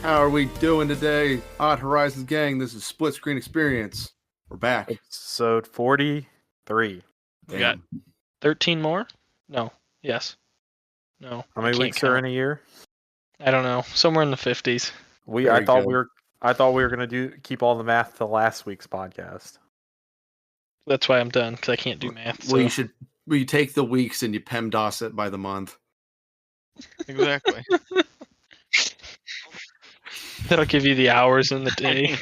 How are we doing today? Odd Horizons gang, this is Split Screen Experience. We're back. Episode 43. We got 13 more? No. Yes. No. How many weeks are in a year? I don't know. Somewhere in the 50s. I thought we were gonna keep all the math to last week's podcast. That's why I'm done, because I can't do math. Well, you take the weeks and you PEMDAS it by the month. Exactly. That'll give you the hours in the day.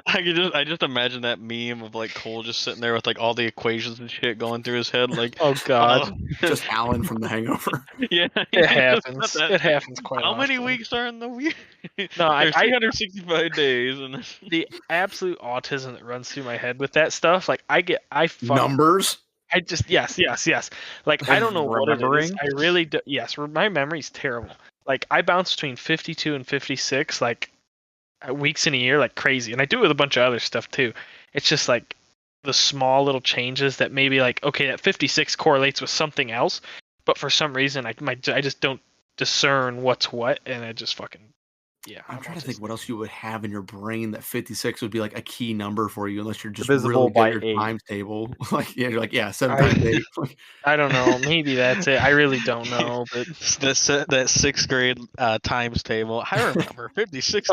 I just imagine that meme of like Cole just sitting there with like all the equations and shit going through his head, like, oh god, just Alan from The Hangover. Yeah, it happens. It happens quite How often. many weeks are in the week? No, There's 365 days, and the absolute autism that runs through my head with that stuff. Like Numbers. I just yes. Like I don't know what it is. I really do. Yes, my memory's terrible. Like I bounce between 52 and 56. Like weeks in a year like crazy, and I do it with a bunch of other stuff too. It's just like the small little changes that maybe like, okay, that 56 correlates with something else, but for some reason I just don't discern what's what, and I just fucking I'm trying to think what else you would have in your brain that 56 would be like a key number for you, unless you're just divisible really by good at your 8. times table. Like you're like 7 times 8. I don't know. Maybe that's it. I really don't know. But that 6th grade times table. I remember 56.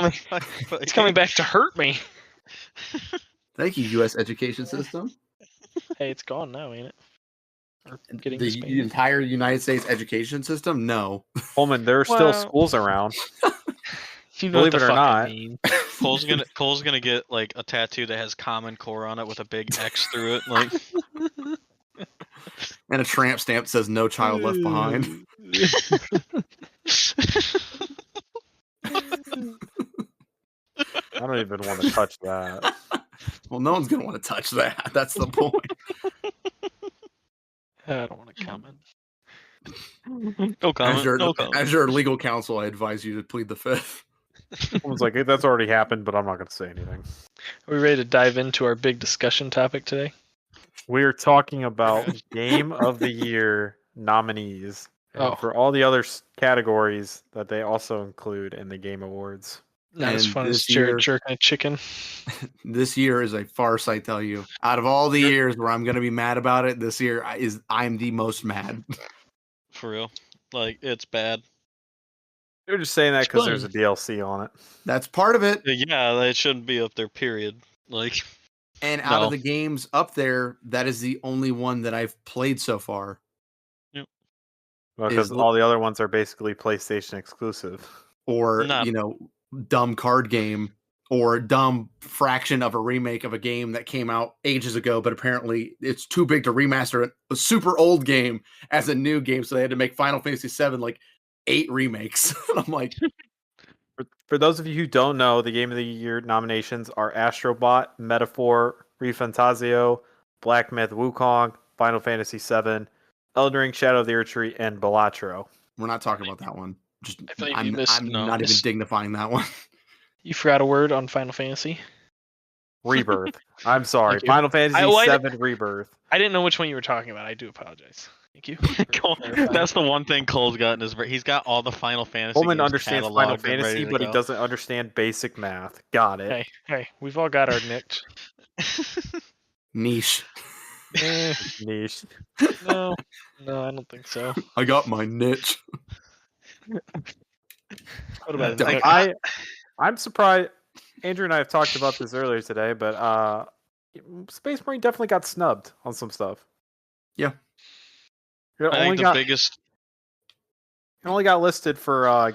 It's coming back to hurt me. Thank you, U.S. education system. Hey, it's gone now, ain't it? Or getting the entire United States education system? No. Coleman, there are still schools around. You know Believe it or not. Cole's gonna get like a tattoo that has Common Core on it with a big X through it, like, and a tramp stamp that says "No Child Left Behind." I don't even want to touch that. Well, no one's gonna want to touch that. That's the point. I don't want to comment. No comment. As your legal counsel, I advise you to plead the fifth. Someone's like, that's already happened, but I'm not going to say anything. Are we ready to dive into our big discussion topic today? We're talking about Game of the Year nominees for all the other categories that they also include in the Game Awards. Not as fun as Jared jerking a chicken. This year is a farce, I tell you. Out of all the years where I'm going to be mad about it, this year I'm the most mad. For real. Like, it's bad. You're just saying that because there's a DLC on it. That's part of it. Yeah, it shouldn't be up there, period. Like, and out of the games up there, that is the only one that I've played so far. Yep. Well, because all the other ones are basically PlayStation exclusive. Or, dumb card game, or dumb fraction of a remake of a game that came out ages ago, but apparently it's too big to remaster a super old game as a new game, so they had to make Final Fantasy VII like 8 remakes. And I'm like, for those of you who don't know, the Game of the Year nominations are Astrobot, Metaphor, ReFantazio, Black Myth Wukong, Final Fantasy VII, Elden Ring Shadow of the Erdtree, and Balatro. We're not talking about that one. I'm not even dignifying that one. You forgot a word on Final Fantasy. Rebirth. I'm sorry. Final Fantasy VII Rebirth. I didn't know which one you were talking about. I do apologize. Thank you. That's the one thing Cole's got in his brain. He's got all the Final Fantasy. Coleman understands Final Fantasy, but he doesn't understand basic math. Got it. Hey, we've all got our niche. Niche. Niche. No, I don't think so. I got my niche. What about I'm surprised. Andrew and I have talked about this earlier today, but Space Marine definitely got snubbed on some stuff. Yeah. I think the biggest. It only got listed for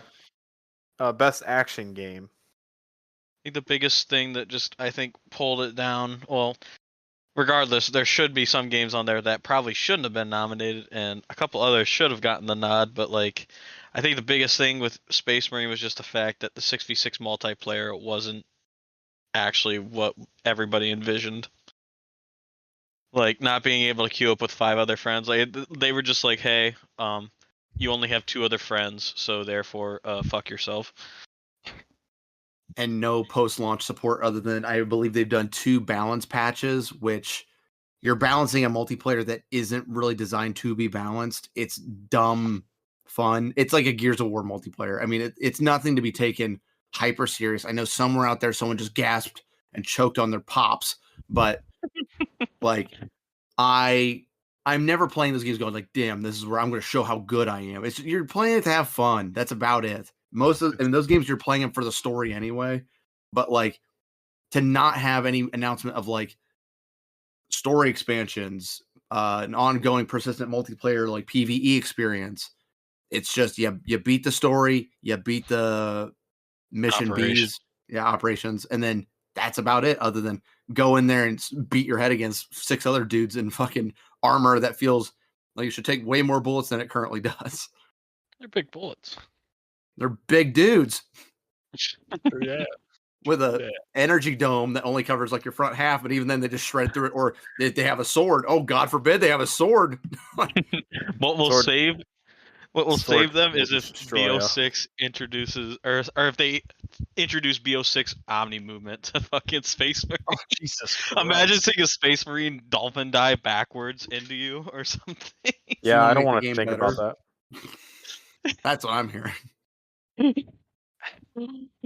best action game. I think the biggest thing that just, I think, pulled it down. Well, regardless, there should be some games on there that probably shouldn't have been nominated, and a couple others should have gotten the nod. But like, I think the biggest thing with Space Marine was just the fact that the 6v6 multiplayer wasn't actually what everybody envisioned. Like, not being able to queue up with 5 other friends. Like, they were just like, hey, you only have 2 other friends, so therefore, fuck yourself. And no post-launch support other than, I believe they've done 2 balance patches, which you're balancing a multiplayer that isn't really designed to be balanced. It's dumb fun. It's like a Gears of War multiplayer. I mean, it's nothing to be taken hyper serious. I know somewhere out there someone just gasped and choked on their pops, but like I'm never playing those games going like, damn, this is where I'm going to show how good I am. You're playing it to have fun. That's about it. In those games, you're playing them for the story anyway. But like to not have any announcement of like story expansions, an ongoing persistent multiplayer like PvE experience. It's just you beat the story, you beat the mission B's, operations, and then that's about it. Other than go in there and beat your head against 6 other dudes in fucking armor that feels like you should take way more bullets than it currently does. They're big bullets. They're big dudes. Yeah. With a energy dome that only covers like your front half, but even then they just shred through it. Or they have a sword. Oh, God forbid they have a sword. What will Sword. save? What will Sword save them will is if destroy BO6 introduces, or if they introduce BO6 Omni movement to fucking Space Marine. Oh, Jesus Christ. Imagine seeing a Space Marine dolphin dive backwards into you or something. Yeah, I don't Make the want to game think better. about that. That's what I'm hearing.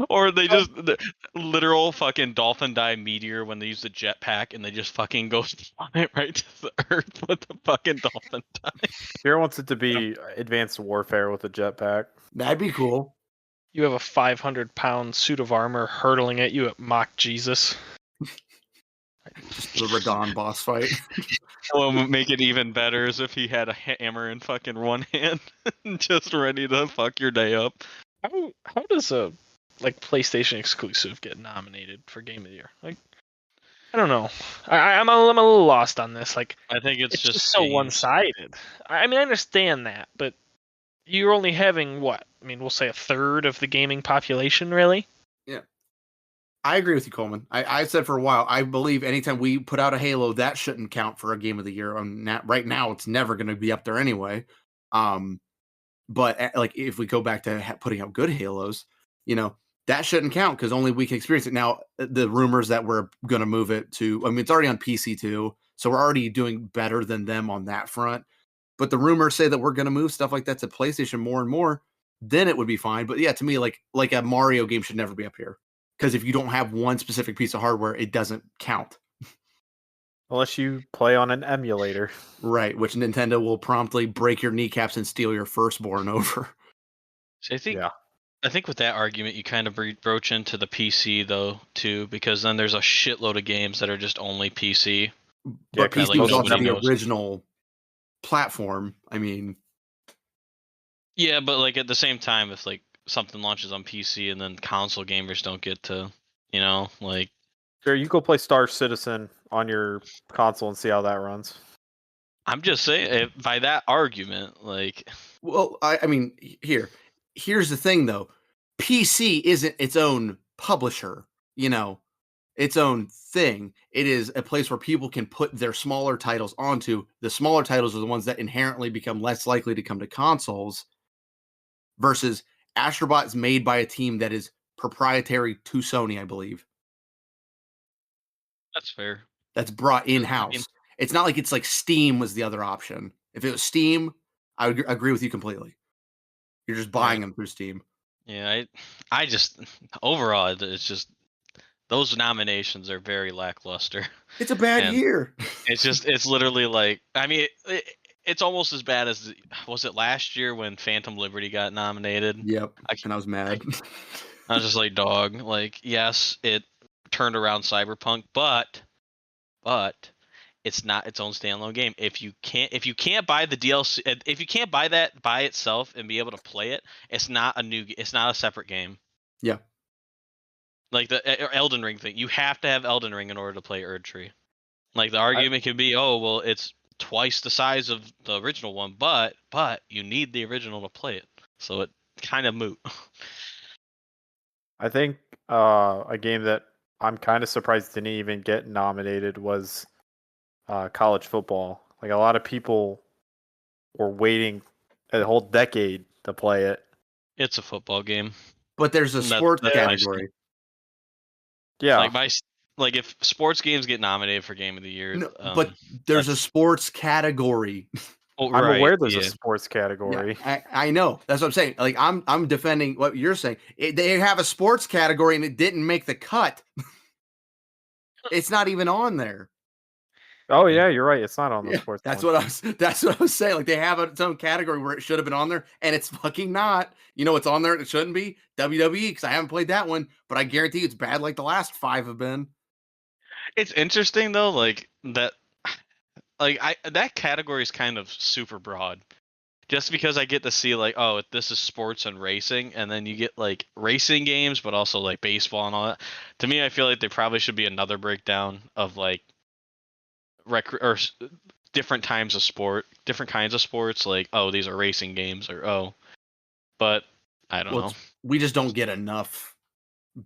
Or they just the literal fucking dolphin dive meteor when they use the jetpack and they just fucking go fly right to the earth with the fucking dolphin dive. Fear wants it to be advanced warfare with a jetpack. That'd be cool. You have a 500-pound suit of armor hurtling at you at Mach Jesus. Just the Radon boss fight. What would make it even better is if he had a hammer in fucking one hand, just ready to fuck your day up. How does a PlayStation exclusive get nominated for Game of the Year? Like, I don't know. I'm a little lost on this. Like, I think it's just so one-sided. I mean, I understand that, but you're only having what? I mean, we'll say a third of the gaming population, really. Yeah, I agree with you, Coleman. I said for a while, I believe anytime we put out a Halo, that shouldn't count for a Game of the Year. Right now, it's never going to be up there anyway. But like if we go back to putting out good Halos, that shouldn't count because only we can experience it. Now, the rumors that we're going to move it to, I mean, it's already on PC too, so we're already doing better than them on that front. But the rumors say that we're going to move stuff like that to PlayStation more and more, then it would be fine. But yeah, to me, like a Mario game should never be up here because if you don't have one specific piece of hardware, it doesn't count. Unless you play on an emulator. Right, which Nintendo will promptly break your kneecaps and steal your firstborn over. So I think with that argument, you kind of broach into the PC though too, because then there's a shitload of games that are just only PC. But PC was also the original platform. I mean, yeah, but like at the same time, if like something launches on PC and then console gamers don't get to, like. Sure, you go play Star Citizen on your console and see how that runs. I'm just saying, by that argument, like. Well, I mean, here's the thing though. PC isn't its own publisher, its own thing. It is a place where people can put their smaller titles onto. The smaller titles are the ones that inherently become less likely to come to consoles versus Astrobot is made by a team that is proprietary to Sony, I believe. That's fair. That's brought in-house. It's not like it's like Steam was the other option. If it was Steam, I would agree with you completely. You're just buying them through Steam. Yeah, I just overall it's just those nominations are very lackluster. It's a bad year. It's literally like, I mean, it's almost as bad as was it last year when Phantom Liberty got nominated? Yep, and I was mad. I was just like, dog. Like, yes, it turned around Cyberpunk, but it's not its own standalone game. If you can't buy the DLC, if you can't buy that by itself and be able to play it, it's not a separate game. Yeah. Like the Elden Ring thing, you have to have Elden Ring in order to play Erdtree. Like the argument could be, oh well, it's twice the size of the original one, but you need the original to play it, so it kind of moot. I think a game that I'm kind of surprised didn't even get nominated was college football. Like a lot of people were waiting a whole decade to play it. It's a football game, but there's a sports category. Yeah, like if sports games get nominated for Game of the Year, no, but there's a sports category. Oh, I'm right, aware there's a yeah. sports category. Yeah, I know. That's what I'm saying. Like I'm defending what you're saying. They have a sports category and it didn't make the cut. It's not even on there. Oh yeah, you're right. It's not on the Yeah, sports that's one. what I was saying. Like they have its own category where it should have been on there, and it's fucking not. You know what's on there? It shouldn't be WWE because I haven't played that one, but I guarantee it's bad like the last 5 have been. It's interesting though, like that. Like that category is kind of super broad. Just because I get to see like, oh, this is sports and racing, and then you get like racing games, but also like baseball and all that. To me, I feel like there probably should be another breakdown of like different times of sport, different kinds of sports. Like, oh, these are racing games, or oh, but I don't know. We just don't get enough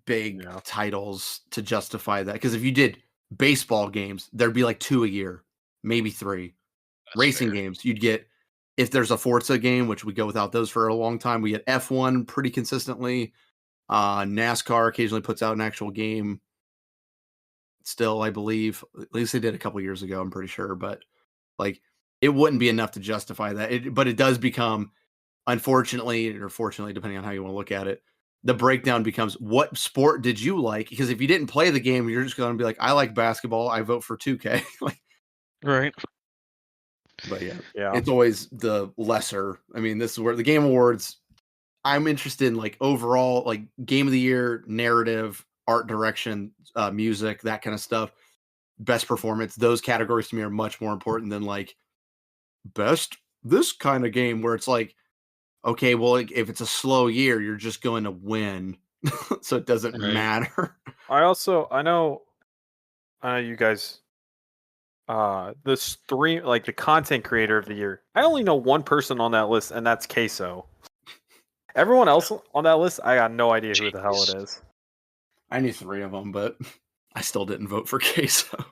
big titles to justify that. Because if you did baseball games, there'd be like 2 a year, maybe 3. That's Racing fair. games, you'd get, if there's a Forza game, which we go without those for a long time, we get F1 pretty consistently. NASCAR occasionally puts out an actual game. Still, I believe, at least they did a couple years ago, I'm pretty sure, but like it wouldn't be enough to justify that. But it does become, unfortunately or fortunately, depending on how you want to look at it, the breakdown becomes what sport did you like? Because if you didn't play the game, you're just going to be like, I like basketball, I vote for 2K. Like, Right. but yeah, Yeah. it's always the lesser. I mean, this is where the Game Awards, I'm interested in like overall, like game of the year, narrative, art direction, music, that kind of stuff. Best performance. Those categories to me are much more important than like best this kind of game where it's like, okay, well, like, if it's a slow year, you're just going to win. So it doesn't matter. I know you guys, the stream, like the content creator of the year. I only know one person on that list, and that's Queso. Everyone else on that list, I got no idea who the hell it is. I knew 3 of them, but I still didn't vote for Queso.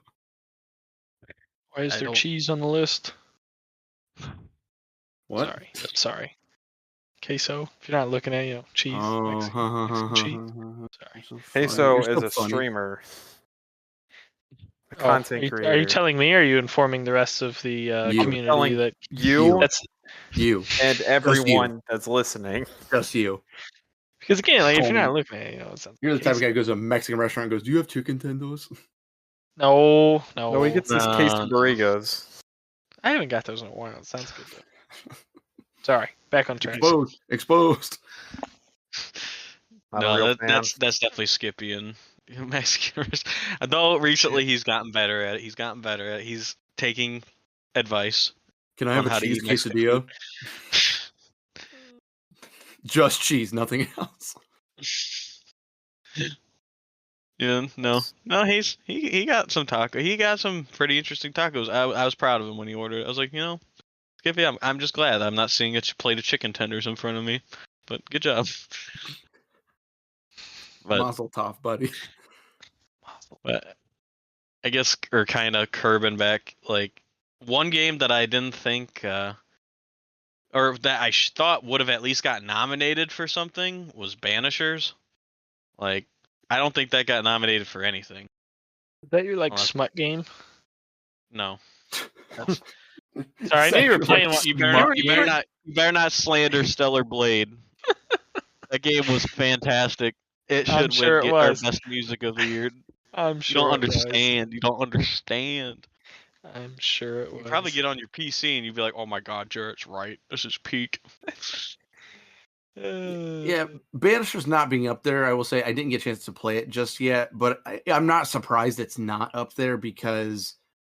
Why is there cheese on the list? What? Sorry. Queso. If you're not looking at, cheese. Oh, cheese. Sorry. Queso is a streamer. A content creator. Are you telling me? Or are you informing the rest of the community that that's you and everyone that's listening? Just you. Because again, like, if you're not looking at it, you're the type of guy who goes to a Mexican restaurant and goes, "Do you have chicken tendos?" No. He gets his quesadillas. I haven't got those in a while. It sounds good though. Sorry, back on track. Exposed. No, that's definitely Skippy and Mexican. Though recently he's gotten better at it. He's taking advice. Can I have a cheese quesadilla? Just cheese, nothing else. Yeah, no. He got some taco. He got some pretty interesting tacos. I was proud of him when he ordered it. I was like, Skippy, I'm just glad I'm not seeing a plate of chicken tenders in front of me. But good job. Mazel tov, buddy. But I guess we're kind of curbing back, like, one game that I didn't think, or that I thought would have at least got nominated for something was Banishers. Like, I don't think that got nominated for anything. Is that your smut game? No. Sorry, I knew you were playing. You better not slander Stellar Blade. That game was fantastic. It should get our best music of the year. I'm sure. You don't understand. You don't understand. I'm sure it was. You'd probably get on your PC and you'd be like, "Oh my God, Jarrett's right. This is peak." Yeah, Banisher's not being up there. I will say I didn't get a chance to play it just yet, but I'm not surprised it's not up there because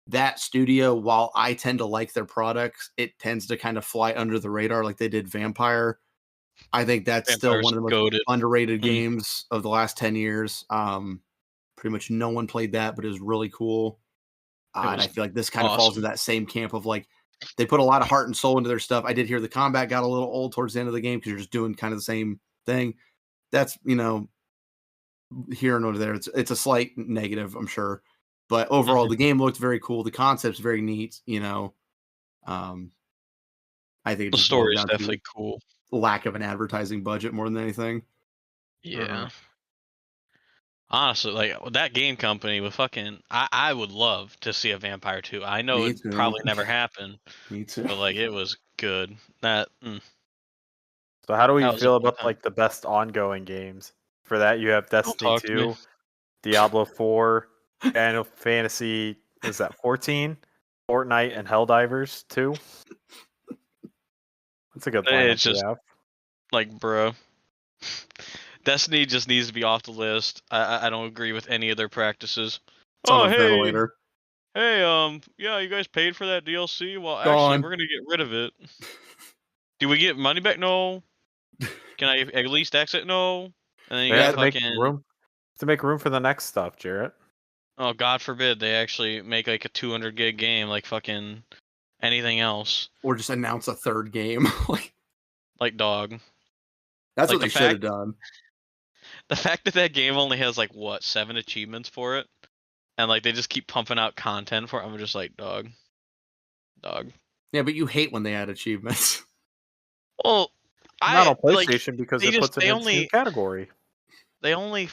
that studio, while I tend to like their products, it tends to kind of fly under the radar like they did Vampire. I think that's still one of the most underrated games of the last 10 years. Pretty much no one played that, but it was really cool. And I feel like this kind of falls in that same camp of like, they put a lot of heart and soul into their stuff. I did hear the combat got a little old towards the end of the game because you're just doing kind of the same thing. That's, here and over there. It's a slight negative, I'm sure. But overall, the game looked very cool. The concept's very neat, I think the story is definitely cool. Lack of an advertising budget more than anything. Yeah. Honestly, like that game company with fucking, I would love to see a Vampire 2. I know Me it too. probably never happened, Me too. but like it was good. That So how do we That was a feel fun about time. like the best ongoing games? For that, you have Don't Destiny talk to me. 2, Diablo 4, Final Fantasy, is that 14? Fortnite and Helldivers 2. That's a good lineup It's to just have. like, bro, Destiny just needs to be off the list. I don't agree with any of their practices. It's on Oh, a ventilator. hey, yeah, you guys paid for that DLC. Well, actually, Gone. we're gonna get rid of it. Do we get money back? No. Can I at least exit? No. And then you They have got to make fucking. room for the next stuff, Jarrett. Oh, God forbid they actually make like a 200 gig game like fucking anything else. Or just announce a third game. Like dog. That's Like what they should have done. The fact that that game only has like what 7 achievements for it, and like they just keep pumping out content for it, I'm just like dog. Yeah, but you hate when they add achievements. Well, Not on like PlayStation because they it puts it they in its new only category. they only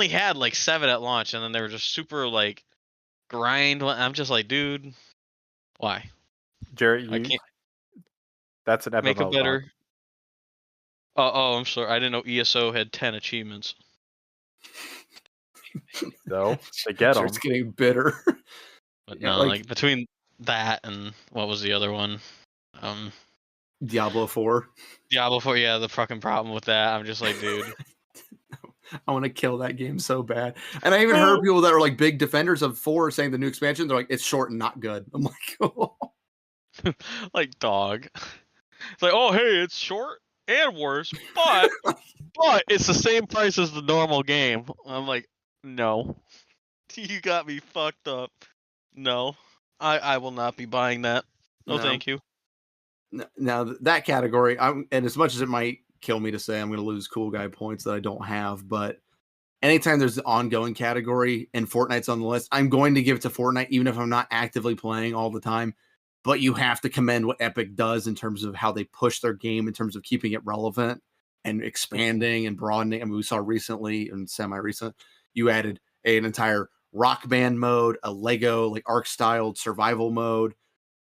had like 7 at launch, and then they were just super like grind. I'm just like, dude, why? Jarrett, I can't that's an make a MMO. better. Oh, I'm sorry. I didn't know ESO had 10 achievements. So they get them. It's getting bitter. But Yeah, no, like- like between that and what was the other one? Diablo 4. Diablo 4. Yeah, the fucking problem with that. I'm just like, dude. I want to kill that game so bad. And I even heard people that are like big defenders of 4 saying the new expansion, they're like, it's short and not good. I'm like, oh. Like dog. It's like, oh hey, it's short and worse, but it's the same price as the normal game. I'm like, no. You got me fucked up. No. I will not be buying that. No, thank you. Now that category, and as much as it might kill me to say I'm going to lose cool guy points that I don't have, but anytime there's an ongoing category and Fortnite's on the list, I'm going to give it to Fortnite, even if I'm not actively playing all the time. But you have to commend what Epic does in terms of how they push their game, in terms of keeping it relevant and expanding and broadening. I mean, we saw recently and semi-recent, you added an entire rock band mode, a Lego like Ark-styled survival mode,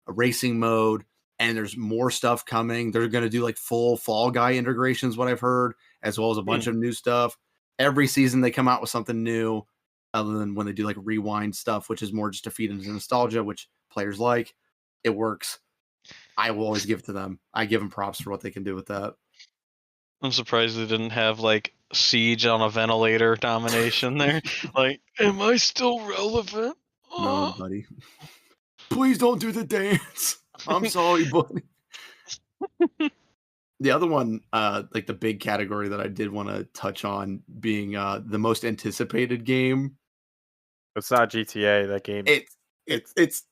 a racing mode, and there's more stuff coming. They're going to do like full Fall Guy integrations, what I've heard, as well as a bunch of new stuff. Every season they come out with something new, other than when they do like rewind stuff, which is more just to feed into nostalgia, which players like. It works. I will always give it to them. I give them props for what they can do with that. I'm surprised they didn't have like Siege on a ventilator nomination there. Like, am I still relevant? No, buddy. Please don't do the dance. I'm sorry, buddy. The other one, like the big category that I did want to touch on being the most anticipated game. It's not GTA, that game. It's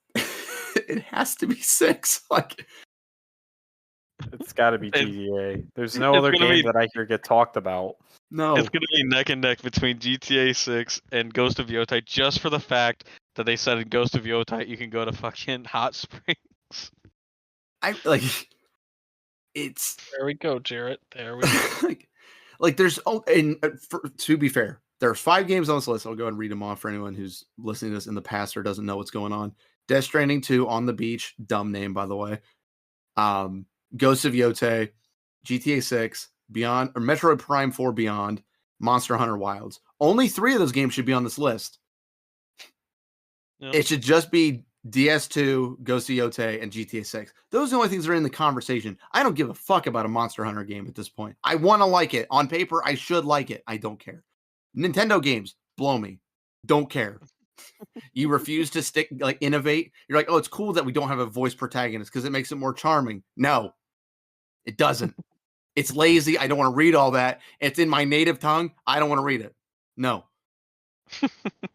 it has to be 6. Like it's got to be GTA. There's no other game that I hear get talked about. No. It's gonna be neck and neck between GTA 6 and Ghost of Yotei, just for the fact that they said in Ghost of Yotei you can go to fucking hot springs. I like it's There we go, Jarrett. There we go. like there's to be fair, there's 5 games on this list. I'll go and read them off for anyone who's listening to this in the past or doesn't know what's going on. Death Stranding 2, On the Beach, dumb name by the way. Ghost of Yotei, GTA 6, Beyond or Metroid Prime 4 Beyond, Monster Hunter Wilds. Only 3 of those games should be on this list. Yep. It should just be DS2, Ghost of Yotei, and GTA 6. Those are the only things that are in the conversation. I don't give a fuck about a Monster Hunter game at this point. I want to like it. On paper, I should like it. I don't care. Nintendo games, blow me. Don't care. You refuse to innovate. You're like, oh, it's cool that we don't have a voice protagonist because it makes it more charming. No, it doesn't. It's lazy. I don't want to read all that. It's in my native tongue. I don't want to read it. No.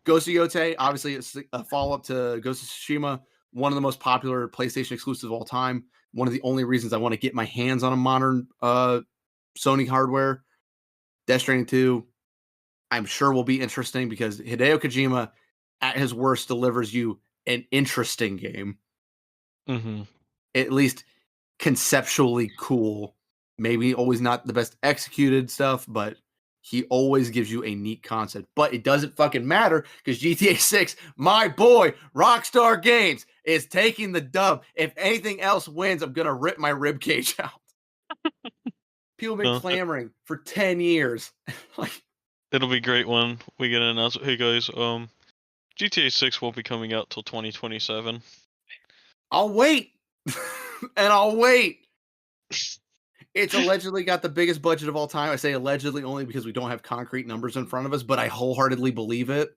Ghost of Yotei, obviously, it's a follow-up to Ghost of Tsushima, one of the most popular PlayStation exclusives of all time. One of the only reasons I want to get my hands on a modern Sony hardware. Death Stranding 2, I'm sure will be interesting because Hideo Kojima, at his worst, delivers you an interesting game. Mm-hmm. At least conceptually cool. Maybe always not the best executed stuff, but He always gives you a neat concept, but it doesn't fucking matter because GTA 6, my boy, Rockstar Games, is taking the dub. If anything else wins, I'm gonna rip my rib cage out. People have been clamoring for 10 years. Like, it'll be great when we get an announcement. Hey guys, GTA 6 won't be coming out till 2027. I'll wait. And I'll wait. It's allegedly got the biggest budget of all time. I say allegedly only because we don't have concrete numbers in front of us, but I wholeheartedly believe it.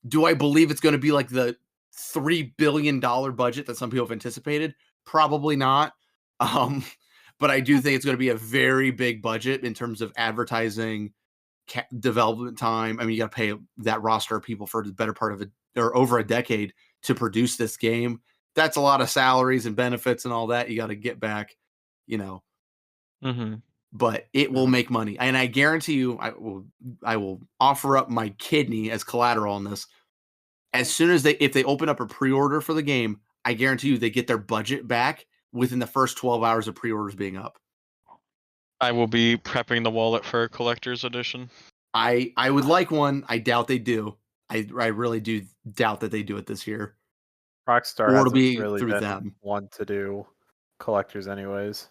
Do I believe it's going to be like the $3 billion budget that some people have anticipated? Probably not. But I do think it's going to be a very big budget in terms of advertising, development time. I mean, you got to pay that roster of people for the better part of over a decade to produce this game. That's a lot of salaries and benefits and all that you got to get back, Mm-hmm. But it will make money, and I guarantee you, I will offer up my kidney as collateral on this. As soon as if they open up a pre-order for the game, I guarantee you they get their budget back within the first 12 hours of pre-orders being up. I will be prepping the wallet for a collector's edition. I would like one. I doubt they do. I really do doubt that they do it this year. Rockstar or it'll hasn't be really through been them. one to do collectors anyways.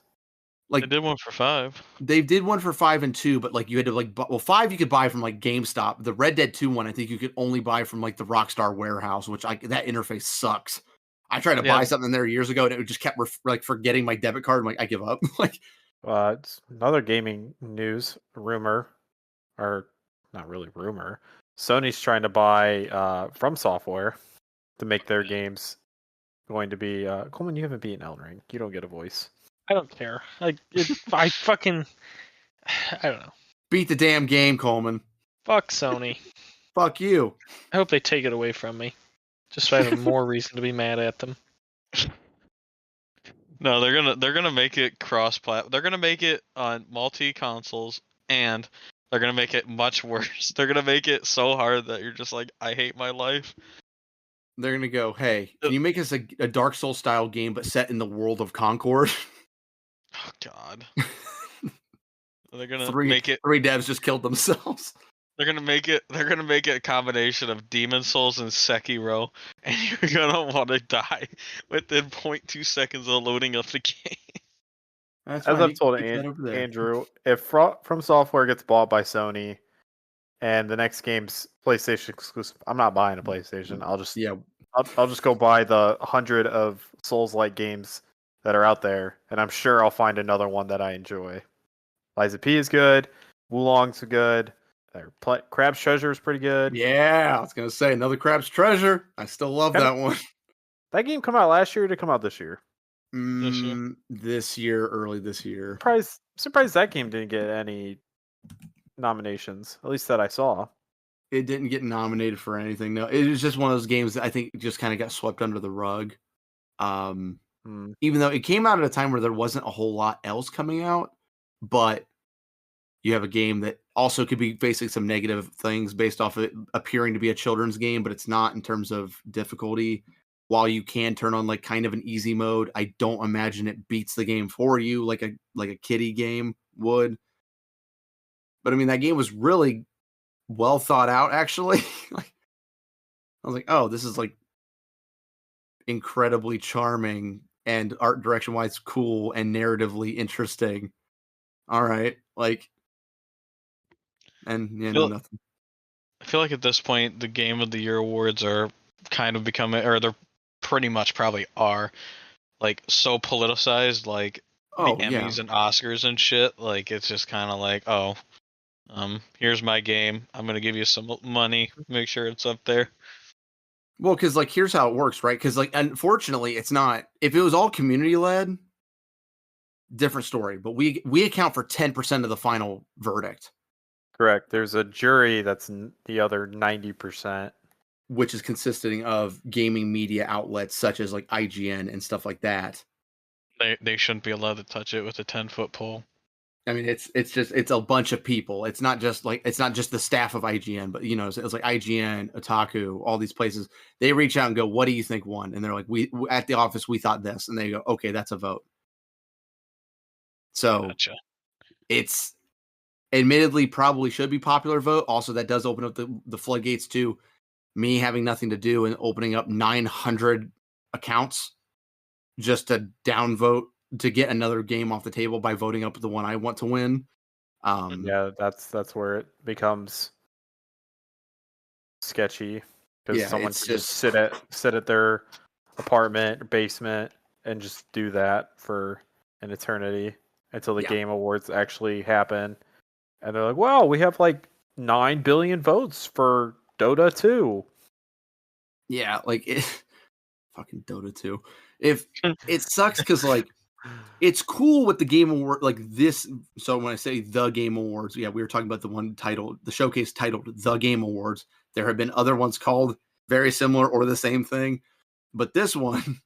Like, they did one for 5. They did one for 5 and 2, but like you had to 5 you could buy from like GameStop. The Red Dead 2 one, I think you could only buy from like the Rockstar warehouse, which that interface sucks. I tried to buy something there years ago, and it just kept forgetting my debit card. I'm like, I give up. It's another gaming news rumor, or not really rumor. Sony's trying to buy From Software to make their games going to be. Coleman, you haven't beaten Elden Ring. You don't get a voice. I don't care. I don't know. Beat the damn game, Coleman. Fuck Sony. Fuck you. I hope they take it away from me. Just so I have more reason to be mad at them. No, they're gonna make it cross-plat. They're gonna make it on multi-consoles, and they're gonna make it much worse. They're gonna make it so hard that you're just like, I hate my life. They're gonna go, hey, can you make us a Dark Souls style game but set in the world of Concord? Oh God. They're gonna make it. 3 devs just killed themselves. They're gonna make it a combination of Demon Souls and Sekiro, and you're gonna want to die within 0.2 seconds of loading up the game. As I've told Andrew, if From Software gets bought by Sony, and the next game's PlayStation exclusive, I'm not buying a PlayStation. I'll just go buy the 100 of Souls-like games that are out there, and I'm sure I'll find another one that I enjoy. Liza P is good. Wulong's good. Crab's Treasure is pretty good. Yeah, I was gonna say another Crab's Treasure. I still love that one. That game come out last year or did it come out this year? This year, early this year. Surprised that game didn't get any nominations, at least that I saw. It didn't get nominated for anything. No, it was just one of those games that I think just kind of got swept under the rug. Even though it came out at a time where there wasn't a whole lot else coming out, but you have a game that also could be facing some negative things based off of it appearing to be a children's game, but it's not in terms of difficulty. While you can turn on like kind of an easy mode, I don't imagine it beats the game for you like a kiddie game would. But I mean, that game was really well thought out, actually. I was like, oh, this is like incredibly charming and art direction wise cool and narratively interesting. All right, nothing. I feel like at this point the Game of the Year awards are kind of becoming, or they're pretty much probably are, like, so politicized, like the Emmys and Oscars and shit. Like, it's just kind of like, here's my game. I'm gonna give you some money. Make sure it's up there. Well, because here's how it works, right? Because unfortunately, it's not. If it was all community led, different story. But we account for 10% of the final verdict. Correct. There's a jury that's the other 90%, which is consisting of gaming media outlets such as like IGN and stuff like that. They shouldn't be allowed to touch it with a 10-foot pole. I mean, it's a bunch of people. It's not just the staff of IGN, but it's like IGN, Otaku, all these places. They reach out and go, "What do you think won?" And they're like, "We at the office we thought this," and they go, "Okay, that's a vote." So Gotcha. it's admittedly probably should be popular vote. Also, that does open up the floodgates to me having nothing to do and opening up 900 accounts just to downvote to get another game off the table by voting up the one I want to win. Yeah, that's where it becomes sketchy because someone can just sit at their apartment or basement and just do that for an eternity until the game awards actually happen, and they're like, "Wow, we have like 9 billion votes for Dota 2." Yeah, like fucking Dota 2. If it sucks because like it's cool with the Game Award like this. So when I say the Game Awards, we were talking about the one titled, the showcase titled the Game Awards. There have been other ones called very similar or the same thing, but this one,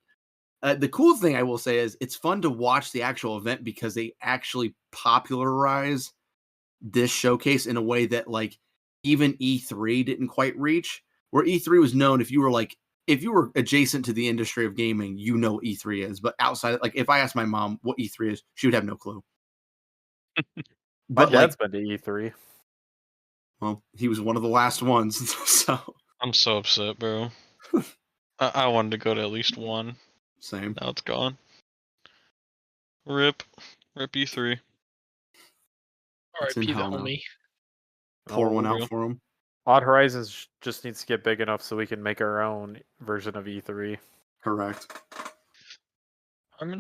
the cool thing I will say is it's fun to watch the actual event because they actually popularize this showcase in a way that like even E3 didn't quite reach. Where E3 was known if you were adjacent to the industry of gaming, you know what E3 is. But outside, like if I asked my mom what E3 is, she would have no clue. My dad's been to E3. Well, he was one of the last ones, so I'm so upset, bro. I wanted to go to at least one. Same. Now it's gone. Rip E3. R.I.P. the homie. Pour one out for him. Odd Horizons just needs to get big enough so we can make our own version of E3. Correct.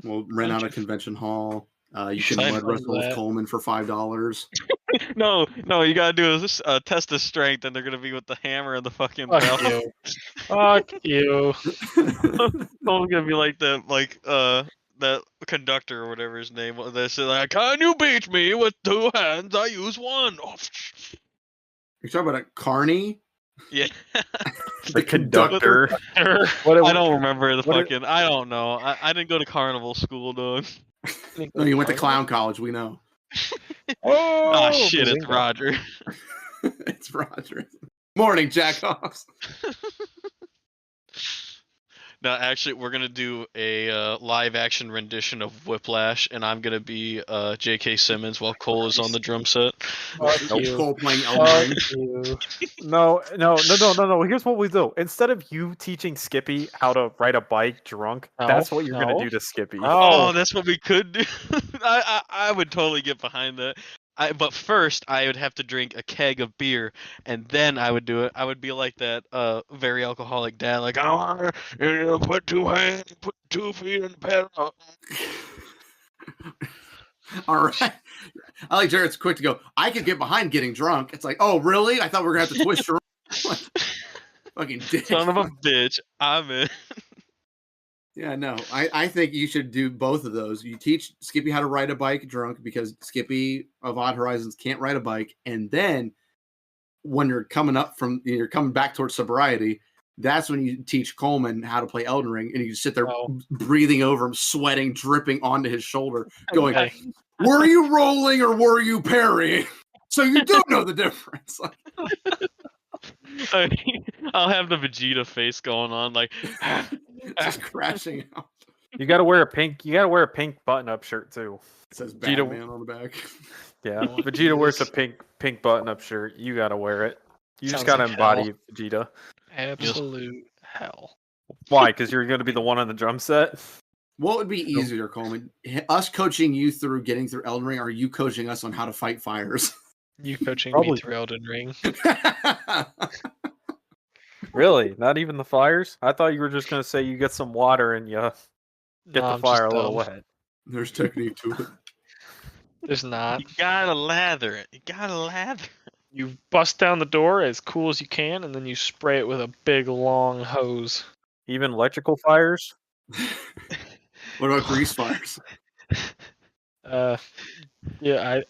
We'll rent out a convention hall. You can mud wrestle with Coleman for $5. No, you gotta do is test his strength, and they're gonna be with the hammer and the fucking bell. Fuck you. Coleman's gonna be like that conductor or whatever his name was. They say like, "Can you beat me with 2 hands? I use 1." You're talking about a Carney? Yeah. The conductor. I don't remember the fucking. I don't know. I didn't go to carnival school, dog. No, you went to clown college. We know. Oh shit! It's Roger. It's Roger. Morning, jackoffs. No, actually, we're gonna do a live-action rendition of Whiplash, and I'm gonna be J.K. Simmons while Cole is on the drum set. Cole playing Elden Ring. No. Here's what we do. Instead of you teaching Skippy how to ride a bike drunk, that's what you're gonna do to Skippy. Oh, that's what we could do. I would totally get behind that. But first, I would have to drink a keg of beer, and then I would do it. I would be like that very alcoholic dad, like, I want to put 2 hands, put 2 feet in the pedal. All right. I like Jared's quick to go, I could get behind getting drunk. It's like, oh, really? I thought we were going to have to twist your arm. Fucking dick. Son of a bitch. I'm in. Yeah, no, I think you should do both of those. You teach Skippy how to ride a bike drunk because Skippy of Odd Horizons can't ride a bike. And then when you're coming back towards sobriety, that's when you teach Coleman how to play Elden Ring. And you sit there breathing over him, sweating, dripping onto his shoulder, going, were you rolling or were you parrying? So you do know the difference. I'll have the Vegeta face going on, like just crashing out. You gotta wear a pink button-up shirt too. It says Batman on the back. Yeah, Vegeta wears a pink button-up shirt. You gotta wear it. You just gotta embody Vegeta. Absolute hell. Why? Because you're gonna be the one on the drum set. What would be easier, Coleman? Us coaching you through getting through Elden Ring, or you coaching us on how to fight fires? You coaching me through Elden Ring. Really? Not even the fires? I thought you were just going to say you get some water and you get the fire a little wet. There's technique to it. There's not. You gotta lather it. You bust down the door as cool as you can, and then you spray it with a big, long hose. Even electrical fires? What about grease fires? Yeah,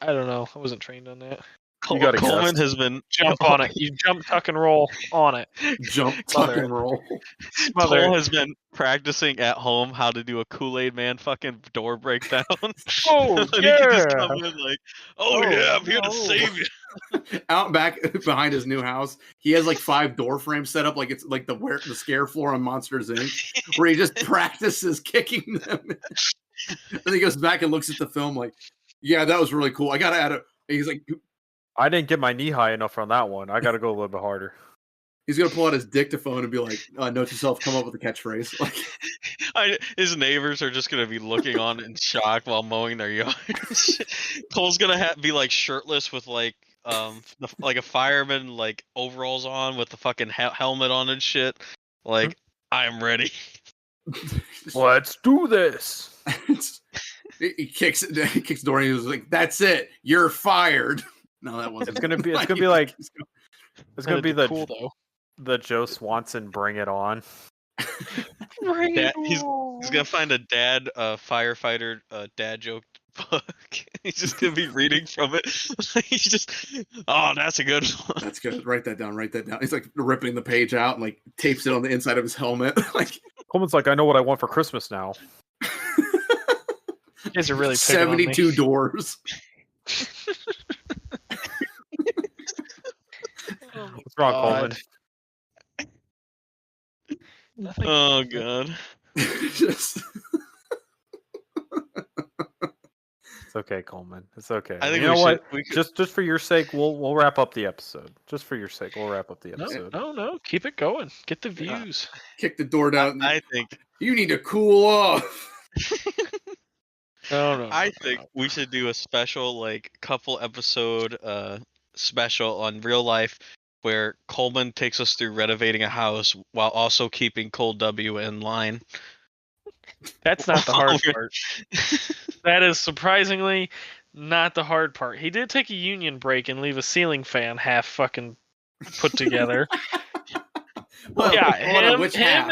I don't know. I wasn't trained on that. Coleman has been jump on it. You jump, tuck, and roll on it. Jump, tuck, and roll. Cole has been practicing at home how to do a Kool-Aid Man fucking door breakdown. Oh and yeah! He can just come in like, I'm here to save you. Out back behind his new house, he has like 5 door frames set up, like it's like the scare floor on Monsters Inc., where he just practices kicking them. And he goes back and looks at the film like, yeah, that was really cool. I gotta add a. He's like, I didn't get my knee high enough on that one. I got to go a little bit harder. He's gonna pull out his dictaphone and be like, "Note to self: come up with a catchphrase." Like, his neighbors are just gonna be looking on in shock while mowing their yard. Cole's gonna be like shirtless with like like a fireman like overalls on with the fucking helmet on and shit. Like, I am ready. Let's do this. he kicks the door and he's like, "That's it. You're fired." No, that wasn't. It's gonna be like it's gonna be the Joe Swanson "Bring It On." He's gonna find a dad firefighter dad joke book. He's just gonna be reading from it. He's just, oh, that's a good one. That's good. Write that down. He's like ripping the page out and like tapes it on the inside of his helmet. Like, Coleman's like, I know what I want for Christmas now. You guys are really 72 doors. What's wrong, Coleman? Nothing. Oh god. It's okay, Coleman. It's okay. I think you know what? Just for your sake, we'll wrap up the episode. Just for your sake, we'll wrap up the episode. No. Keep it going. Get the views. Kick the door down. I think you need to cool off. No. I think we should do a special like couple episode special on real life where Coleman takes us through renovating a house while also keeping Cole W in line. That's not the hard part. That is surprisingly not the hard part. He did take a union break and leave a ceiling fan half fucking put together. Well, yeah, him.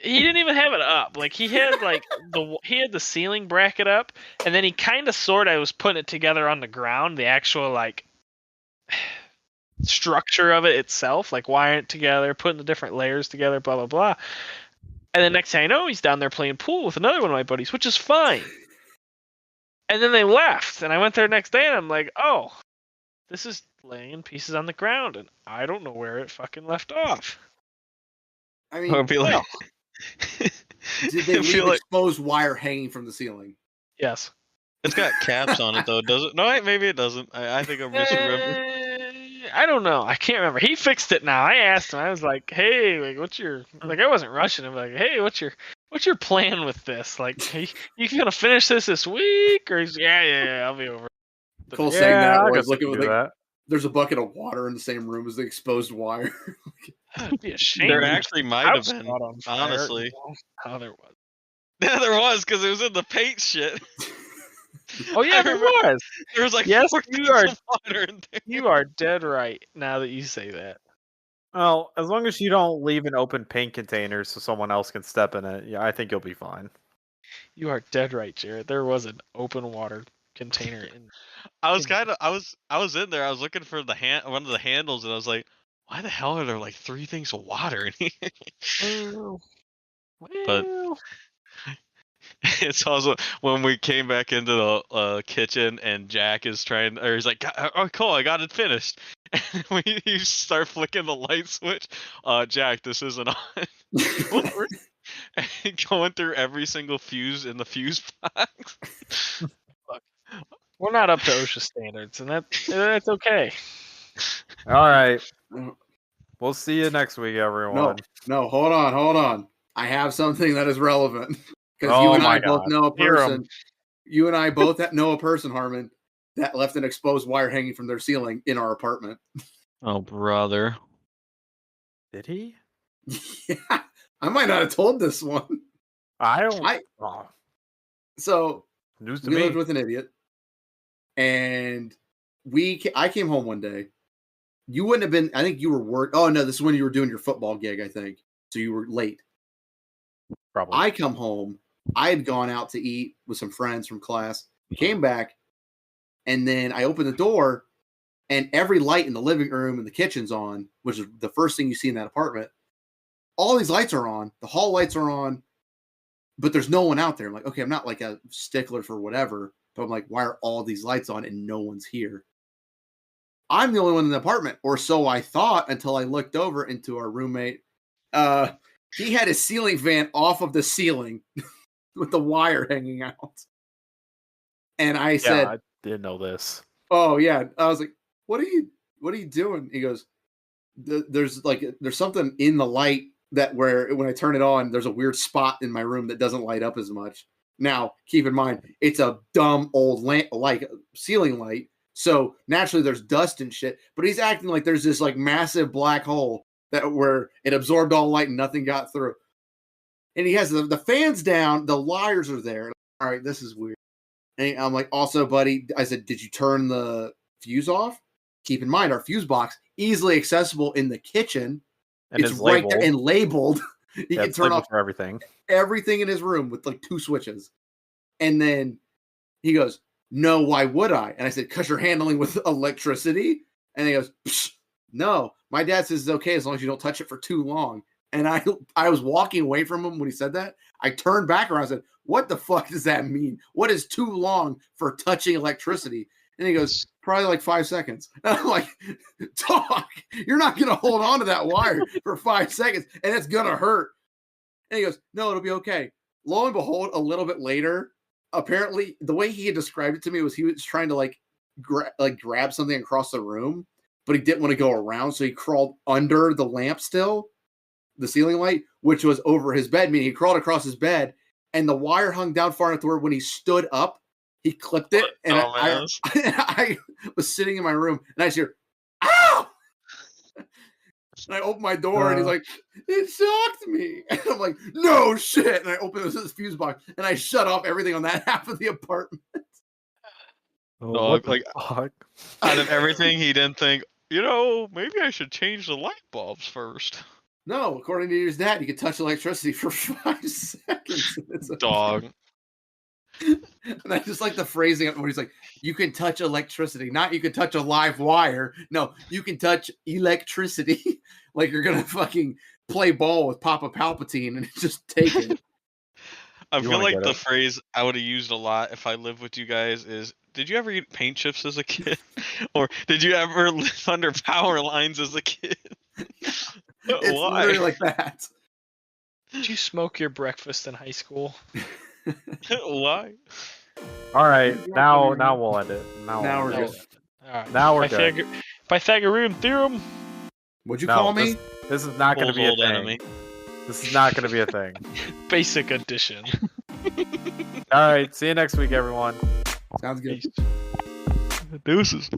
He didn't even have it up. Like he had the ceiling bracket up, and then he kind of sort of was putting it together on the ground. The actual like structure of it itself, like wiring it together, putting the different layers together, blah blah blah. And the next thing I know, he's down there playing pool with another one of my buddies, which is fine. And then they left, and I went there the next day, and I'm like, oh, this is laying in pieces on the ground, and I don't know where it fucking left off. I mean, did they leave exposed wire hanging from the ceiling? Yes. It's got caps on it, though, does it? No, maybe it doesn't. I think I'm misremembering. I don't know. I can't remember. He fixed it now. I asked him. I was like, "Hey, like, what's your?" Like, I wasn't rushing him. Like, "Hey, what's your plan with this? Like, you gonna finish this week?" Or he's, yeah, I'll be over. Cole saying that while he's looking with like, there's a bucket of water in the same room as the exposed wire. That'd be a shame. There actually might have been, honestly. Oh, there was. Yeah, there was, because it was in the paint shit. Oh yeah, there was. There was like yes, you are water in there. You are dead right. Now that you say that. Well, as long as you don't leave an open paint container so someone else can step in it, yeah, I think you'll be fine. You are dead right, Jared. There was an open water container in. I was in there. I was looking for one of the handles, and I was like, why the hell are there like 3 things of water in here? Well. But it's also when we came back into the kitchen and Jack is he's like, oh, cool, I got it finished. And when you start flicking the light switch, Jack, this isn't on. And going through every single fuse in the fuse box. Look, we're not up to OSHA standards, and that's okay. All right. We'll see you next week, everyone. No, hold on. I have something that is relevant. Because you and I both know a person. You and I both know a person, Harmon, that left an exposed wire hanging from their ceiling in our apartment. Oh, brother. Did he? Yeah. I might not have told this one. So, news to we me. lived with an idiot. And I came home one day. You wouldn't have been, I think you were working. Oh, no, this is when you were doing your football gig, I think. So you were late. Probably. I come home. I had gone out to eat with some friends from class, came back, and then I opened the door, and every light in the living room and the kitchen's on, which is the first thing you see in that apartment. All these lights are on. The hall lights are on, but there's no one out there. I'm like, okay, I'm not like a stickler for whatever, but I'm like, why are all these lights on and no one's here? I'm the only one in the apartment, or so I thought until I looked over into our roommate. He had his ceiling fan off of the ceiling with the wire hanging out. And I said, I didn't know this. Oh yeah. I was like, what are you doing? He goes, there's something in the light that where when I turn it on, there's a weird spot in my room that doesn't light up as much. Now, keep in mind, it's a dumb old lamp, like ceiling light. So naturally there's dust and shit, but he's acting like there's this like massive black hole that where it absorbed all light and nothing got through. And he has the fans down, the wires are there. All right, this is weird. And I'm like, also, buddy, I said, did you turn the fuse off? Keep in mind, our fuse box easily accessible in the kitchen. And it's right there and labeled. He can turn off for everything in his room with like 2 switches. And then he goes, no, why would I? And I said, because you're handling with electricity. And he goes, no, my dad says it's okay as long as you don't touch it for too long. And I was walking away from him when he said that. I turned back around and said, what the fuck does that mean? What is too long for touching electricity? And he goes, probably like 5 seconds. And I'm like, dog, you're not going to hold on to that wire for 5 seconds and it's going to hurt. And he goes, no, it'll be okay. Lo and behold, a little bit later, apparently the way he had described it to me was he was trying to grab something across the room, but he didn't want to go around. So he crawled under the lamp still, the ceiling light, which was over his bed, meaning he crawled across his bed and the wire hung down far enough to where when he stood up, he clipped it, and I was sitting in my room, and I just hear, ow! And I opened my door, and he's like, it shocked me. And I'm like, no shit. And I opened this fuse box, and I shut off everything on that half of the apartment. Dog, like, out of everything, he didn't think, maybe I should change the light bulbs first. No, according to his dad, you could touch electricity for 5 seconds. Dog. And I just like the phrasing where he's like, you can touch electricity, not you can touch a live wire. No, you can touch electricity. Like you're going to fucking play ball with Papa Palpatine and just take it. I feel like the phrase I would have used a lot if I lived with you guys is, did you ever eat paint chips as a kid? Or did you ever live under power lines as a kid? It's literally like that. Did you smoke your breakfast in high school? Why? All right, now we'll end it. Now we're good. All right. Now we're good. Pythagorean theorem. What'd you call me? This is not going to be a thing. Enemy. This is not going to be a thing. Basic addition. All right, see you next week, everyone. Sounds good. Deuces.